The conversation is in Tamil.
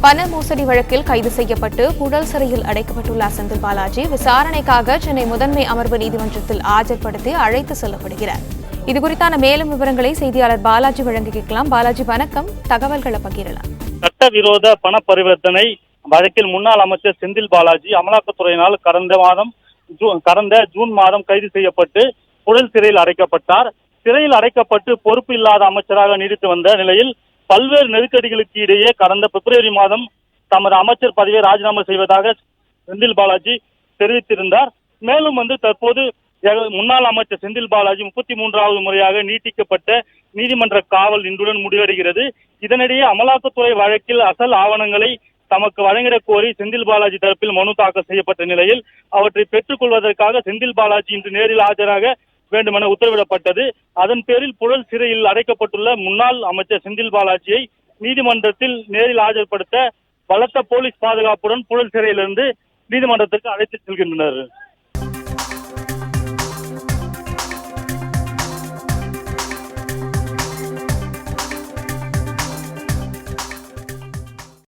பண மோசடி வழக்கில் கைது செய்யப்பட்டு புழல் சிறையில் அடைக்கப்பட்டுள்ள செந்தில் பாலாஜி விசாரணைக்காக சென்னை முதன்மை அமர்வு நீதிமன்றத்தில் ஆஜர்படுத்தி அழைத்து செல்லப்படுகிறார். இதுகுறித்தான மேலும் விவரங்களை செய்தியாளர் பாலாஜி வழங்க கேட்கலாம். பாலாஜி வணக்கம், தகவல்களை பகிரலாம். சட்டவிரோத பண பரிவர்த்தனை வழக்கில் முன்னாள் அமைச்சர் செந்தில் பாலாஜி அமலாக்கத்துறையினால் கடந்த ஜூன் மாதம் கைது செய்யப்பட்டு புழல் சிறையில் அடைக்கப்பட்டார். சிறையில் அடைக்கப்பட்டு பொறுப்பு இல்லாத அமைச்சராக நீடித்து வந்த நிலையில் பல்வேறு நெருக்கடிகளுக்கு இடையே கடந்த பிப்ரவரி மாதம் தமது அமைச்சர் பதவியை ராஜினாமா செய்வதாக செந்தில் பாலாஜி தெரிவித்திருந்தார். மேலும் தற்போது முன்னாள் அமைச்சர் செந்தில் பாலாஜி 33வது முறையாக நீட்டிக்கப்பட்ட நீதிமன்ற காவல் இன்றுடன் முடிவடைகிறது. இதனிடையே அமலாக்கத்துறை வழக்கில் அசல் ஆவணங்களை தமக்கு வழங்கிடக் கோரி செந்தில் பாலாஜி தரப்பில் மனு தாக்கல் செய்யப்பட்ட நிலையில் அவற்றை பெற்றுக் கொள்வதற்காக செந்தில் பாலாஜி இன்று நேரில் ஆஜராக வேண்டுமென உத்தரவிடப்பட்டது. அதன் பேரில் புழல் சிறையில் அடைக்கப்பட்டுள்ள முன்னாள் அமைச்சர் செந்தில் பாலாஜியை நீதிமன்றத்தில் நேரில் ஆஜர்படுத்த பலத்த போலீஸ் பாதுகாப்புடன் புழல் சிறையிலிருந்து நீதிமன்றத்திற்கு அழைத்து செல்கின்றனர்.